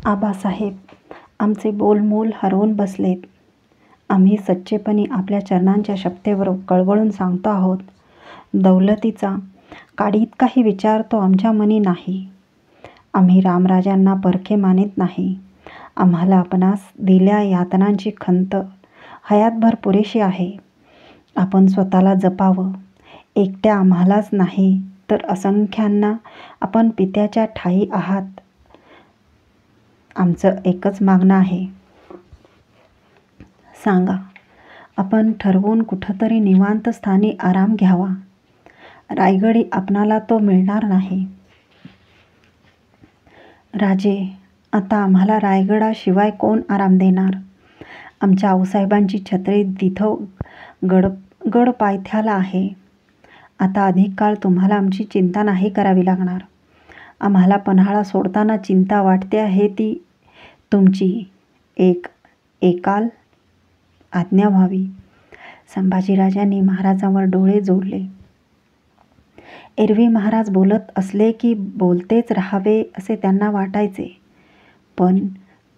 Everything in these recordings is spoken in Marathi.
आबासाहेब आमचे बोलमोल हरवून बसलेत. आम्ही सच्चेपणी आपल्या चरणांच्या शपथेवर कळवळून सांगतो आहोत. दौलतीचा काडीइतकाही विचार तो आमच्या मनी नाही. आम्ही रामराजांना परखे मानित नाही. आम्हाला आपणास दिल्या यातनांची खंत हयातभर पुरेशी आहे. आपण स्वतःला जपावं. एकट्या आम्हालाच नाही तर असंख्यांना आपण पित्याच्या ठायी आहात. आमचं एकच मागणं आहे. सांगा, आपण ठरवून कुठंतरी निवांत स्थानी आराम घ्यावा. रायगडी आपणाला तो मिळणार नाही. राजे, आता आम्हाला रायगडाशिवाय कोण आराम देणार? आमच्या आऊसाहेबांची छत्री तिथं गडपायथ्याला आहे. आता अधिक काळ तुम्हाला आमची चिंता नाही करावी लागणार. आम्हाला पन्हाळा सोडताना चिंता वाटते आहे ती तुमची. एकाल आज्ञा व्हावी. संभाजीराजांनी महाराजांवर डोळे जोडले. एरवी महाराज बोलत असले की बोलतेच राहावे असे त्यांना वाटायचे. पण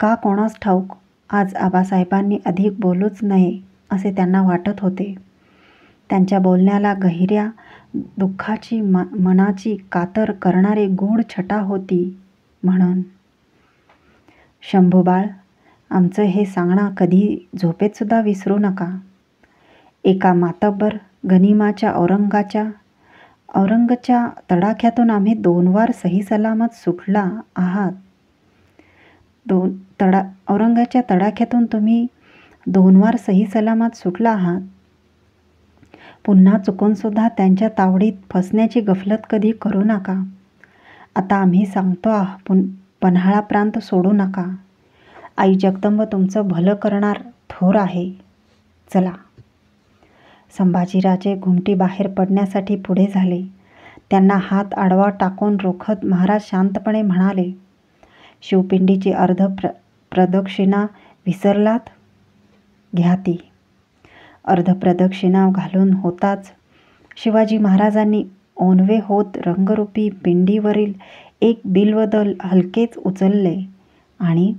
का कोणास ठाऊक आज आबासाहेबांनी अधिक बोलूच नये असे त्यांना वाटत होते. त्यांच्या बोलण्याला गहिऱ्या दुःखाची मनाची कातर करणारी गूढ छटा होती. म्हणून शंभूबाळ, आमचं हे सांगणं कधी झोपेत सुद्धा विसरू नका. एका मातब्बर गनिमाच्या औरंगच्या तडाख्यातून आम्ही 2 वार सही सलामत सुटला आहात. औरंगाच्या तडाख्यातून तुम्ही 2 वार सही सलामत सुटला आहात. पुन्हा चुकूनसुद्धा त्यांच्या तावडीत फसण्याची गफलत कधी करू नका. आता आम्ही सांगतो पन्हाळा प्रांत सोडू नका. आई जगदंब तुमचं भलं करणार थोर आहे. चला. संभाजीराजे घुमटी बाहेर पडण्यासाठी पुढे झाले. त्यांना हात आडवा टाकून रोखत महाराज शांतपणे म्हणाले, शिवपिंडीची प्रदक्षिणा विसरलात? घ्या ती. अर्धप्रदक्षिणा घालून होताच शिवाजी महाराजांनी ओनवे होत रंगरूपी पिंडीवरील एक बिल्वदल हलकेच उचलले आणि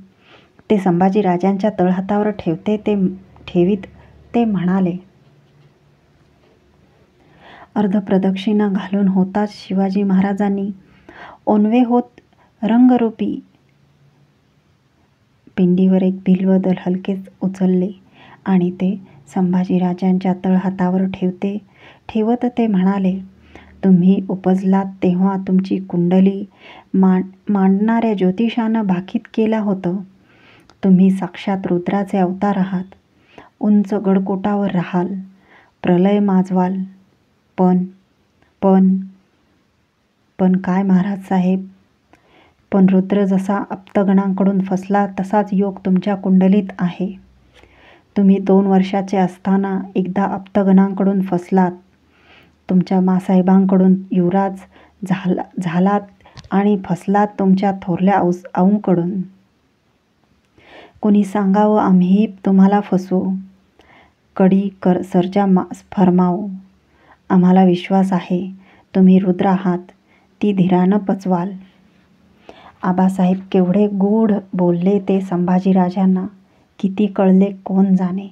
ते संभाजीराजांच्या तळहातावर ठेवीत ते म्हणाले, अर्धप्रदक्षिणा घालून होताच शिवाजी महाराजांनी ओनवे होत रंगरूपी पिंडीवर एक बिल्वदल हलकेच उचलले आणि ते संभाजीराजांच्या तळहातावर ठेवत ते म्हणाले, तुम्ही उपजलात तेव्हा तुमची कुंडली मांडणाऱ्या ज्योतिषानं भाकीत केलं होतं. तुम्ही साक्षात रुद्राचे अवतार आहात. उंच गडकोटावर राहाल, प्रलय माजवाल. पण काय महाराज साहेब? पण रुद्र जसा अप्तगणांकडून फसला तसाच योग तुमच्या कुंडलीत आहे. तुम्ही 2 वर्षाचे असताना एकदा अप्तगणांकडून फसलात. तुमच्या मासाहेबांकडून युवराज झालात आणि फसलात तुमच्या थोरल्या आऊंकडून. कोणी सांगावं आम्हीही तुम्हाला फसवू, कडी सर्जा फरमावू. आम्हाला विश्वास आहे तुम्ही रुद्र आहात, ती धीरानं पचवाल. आबासाहेब केवढे गूढ बोलले ते संभाजीराजांना किती कळले कोण जाणे.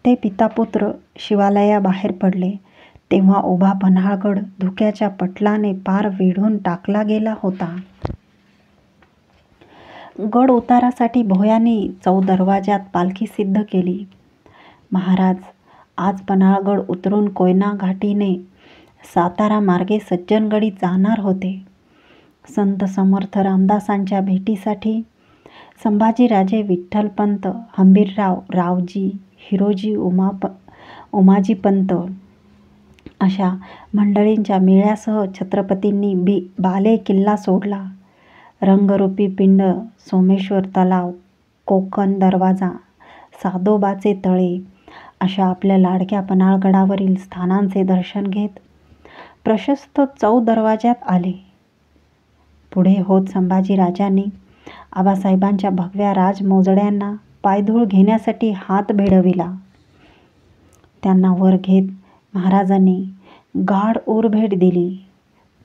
ते पितापुत्र शिवालयाबाहेर पडले तेव्हा उभा पन्हाळगड धुक्याच्या पटलाने पार वेढून टाकला गेला होता. गड उतारासाठी भोयांनी चौदरवाज्यात पालखी सिद्ध केली. महाराज आज पन्हाळगड उतरून कोयना घाटीने सातारा मार्गे सज्जनगडी जाणार होते. संत समर्थ रामदासांच्या भेटीसाठी संभाजीराजे विठ्ठलपंत, हंबीरराव, रावजी, हिरोजी, उमाजीपंत अशा मंडळींच्या मेळ्यासह छत्रपतींनी बाले किल्ला सोडला. रंगरूपी पिंड, सोमेश्वर तलाव, कोकण दरवाजा, सादोबाचे तळे अशा आपल्या लाडक्या पन्हाळगडावरील स्थानांचे दर्शन घेत प्रशस्त चौदरवाज्यात आले. पुढे होत संभाजीराजांनी आबासाहेबांच्या भगव्या राजमोजड्यांना पायधूळ घेण्यासाठी हात भिडविला. त्यांना वर घेत महाराजांनी गाढ उरभेट दिली.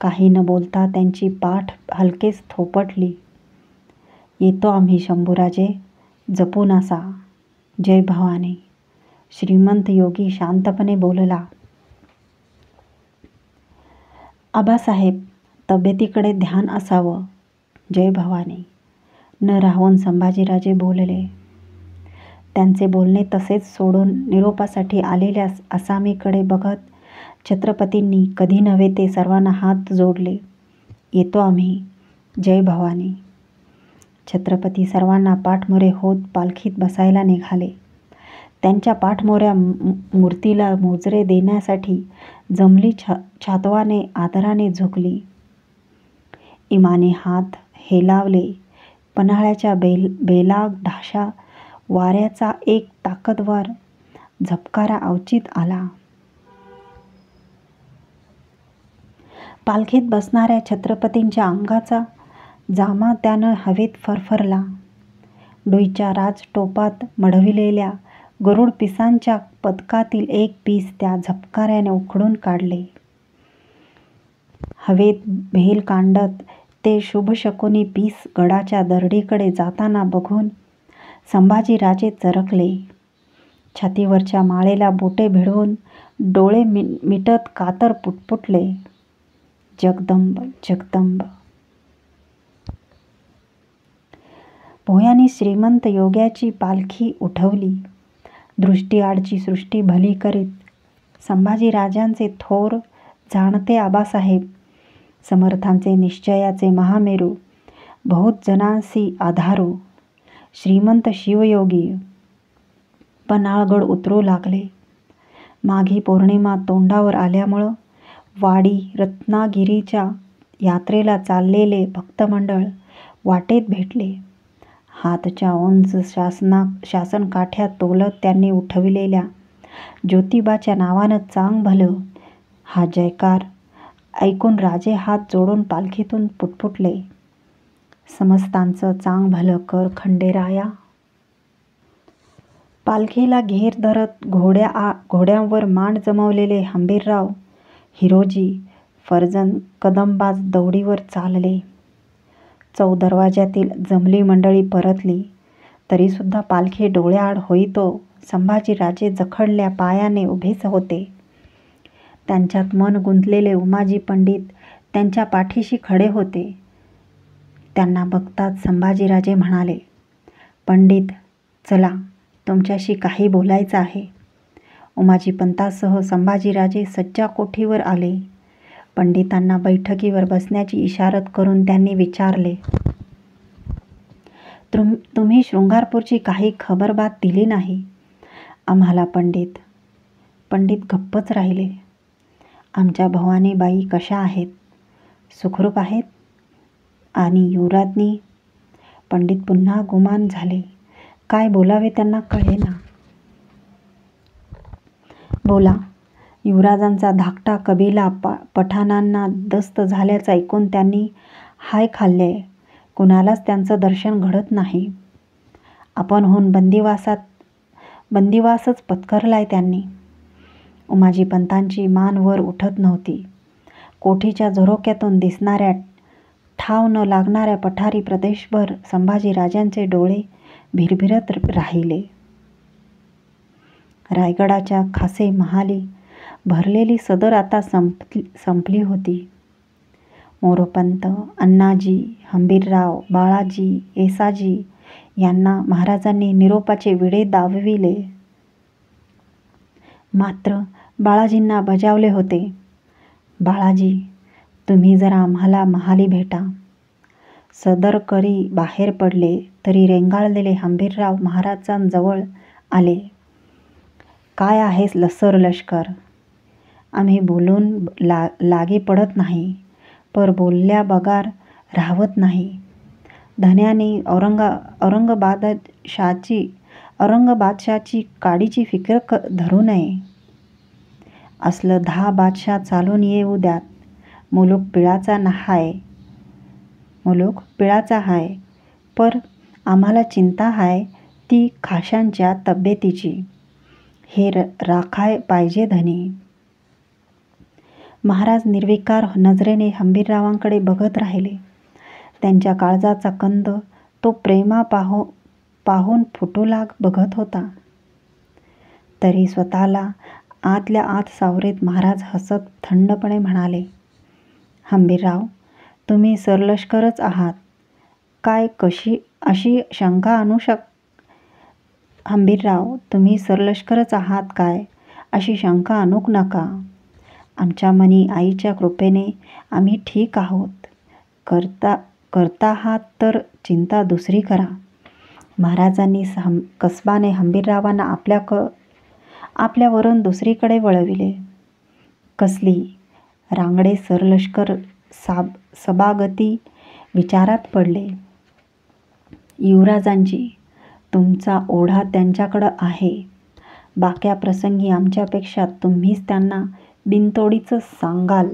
काही न बोलता त्यांची पाठ हलकेच थोपटली. येतो आम्ही शंभूराजे, जपून असा. जय भवानी. श्रीमंत योगी शांतपणे बोलला. आबासाहेब, तब्येतीकडे ध्यान असावं. जय भवानी. न राहून संभाजीराजे बोलले. त्यांचे बोलणे तसेच सोडून निरोपासाठी आलेल्या आसामीकडे बघत छत्रपतींनी कधी नव्हे ते सर्वांना हात जोडले. येतो आम्ही. जय भवानी. छत्रपती सर्वांना पाठमोरे होत पालखीत बसायला निघाले. त्यांच्या पाठमोऱ्या मूर्तीला मोजरे देण्यासाठी जमली छातवाने आदराने झुकली. इमाने हात हेलावले. पन्हाळ्याच्या बेलाग ढाशा वाऱ्याचा एक ताकदवर झपकारा अवचित आला. पालखीत बसणाऱ्या छत्रपतींच्या अंगाचा जामा त्यानं हवेत फरफरला. डोईच्या राजटोपात मढविलेल्या गरुड पिसांच्या पदकातील एक पीस त्या झपकाऱ्याने उखडून काढले. हवेत भेल कांडत ते शुभशकुनी पीस गडाच्या दरडीकडे जाताना बघून संभाजीराजे चरकले. छातीवरच्या माळेला बोटे भिडवून डोळे मिटत कातर पुटपुटले. जगदंब जगदंब. भोयांनी श्रीमंत योग्याची पालखी उठवली. दृष्टीआडची सृष्टी भली करीत संभाजीराजांचे थोर जाणते आबासाहेब, समर्थांचे निश्चयाचे महामेरू, बहुत जनांसी आधारू, श्रीमंत शिवयोगी पन्हाळगड उतरू लागले. माघी पौर्णिमा तोंडावर आल्यामुळं वाडी रत्नागिरीच्या यात्रेला चाललेले भक्तमंडळ वाटेत भेटले. हातच्या उंच शासनकाठ्या तोलत त्यांनी उठविलेल्या ज्योतिबाच्या नावानं चांग भलं हा जयकार ऐकून राजे हात जोडून पालखीतून पुटपुटले. समस्तांचं चांग भलं कर खंडेराया. पालखीला घेर धरत घोड्यांवर मांड जमवलेले हंबीरराव, हिरोजी, फर्जंद कदमबाज दौडीवर चालले. चौदरवाज्यातील जमली मंडळी परतली. तरीसुद्धा पालखी डोळ्याआड होईतो संभाजीराजे जखडल्या पायाने उभेच होते. त्यांच्यात मन गुंतलेले उमाजी पंडित त्यांच्या पाठीशी खडे होते. त्यांना बघताच संभाजीराजे म्हणाले, पंडित, चला, तुमच्याशी काही बोलायचं आहे. उमाजी पंतासह संभाजीराजे सज्जा कोठीवर आले. पंडितांना बैठकीवर बसण्याची इशारत करून त्यांनी विचारले, तुम्ही शृंगारपूरची काही खबरबात दिली नाही आम्हाला पंडित. पंडित गप्पच राहिले. आमच्या भवानीबाई कशा आहेत? सुखरूप आहेत? आणि युवराज्ञी? पंडित पुन्हा गुमान झाले. काय बोलावे त्यांना कळेना. बोला. युवराजांचा धाकटा कबिला पठाणांना दस्त झाल्याचं ऐकून त्यांनी हाय खाल्ले. कुणालाच त्यांचं दर्शन घडत नाही. आपणहून बंदिवासच पत्करलाय त्यांनी. उमाजी पंतांची मान वर उठत नव्हती. कोठीच्या झरोक्यातून दिसणाऱ्या ठाव न लागणाऱ्या पठारी प्रदेशभर संभाजीराजांचे डोळे भिरभिरत राहिले. रायगडाच्या खासे महाली भरलेली सदर आता संपली होती. मोरोपंत, अण्णाजी, हंबीरराव, बाळाजी, येसाजी यांना महाराजांनी निरोपाचे विडे दावविले. मात्र बाळाजींना बजावले होते, बाळाजी, तुम्ही जरा आम्हाला महाली भेटा. सदर करी बाहेर पडले तरी रेंगाळलेले हंबीरराव महाराजांजवळ आले. काय आहे लसर लष्कर? आम्ही बोलून लागे पडत नाही, पर बोलल्या बगार राहवत नाही. धन्याने औरंगाबादशाची काडीची फिकर धरू नये. असलं 10 बादशाह चालून येऊ द्यात. मुलूक पिळाचा हाय, पर आम्हाला चिंता हाय ती खाशांच्या तब्येतीची. हे राखाय पाहिजे धनी. महाराज निर्विकार नजरेने हंबीररावांकडे बघत राहिले. त्यांच्या काळजाचा कंद तो प्रेमा पाहून फुटू बघत होता. तरी स्वतःला आतल्या आत सावरत महाराज हसत थंडपणे म्हणाले, हंबीरराव, तुम्ही सरलष्करच आहात काय अशी शंका आणू हंबीरराव, तुम्ही सरलष्करच आहात काय अशी शंका आणूक नका. आमच्या मनी आईच्या कृपेने आम्ही ठीक आहोत. करता आहात तर चिंता दुसरी करा. महाराजांनी कसबाने हंबीररावांना आपल्यावरून दुसरीकडे वळविले. कसली रांगडे सरलष्कर सभागती विचारात पडले. युवराजांची, तुमचा ओढा त्यांच्याकडं आहे. बाक्या प्रसंगी आमच्यापेक्षा तुम्हीच त्यांना बिनतोडीचं सांगाल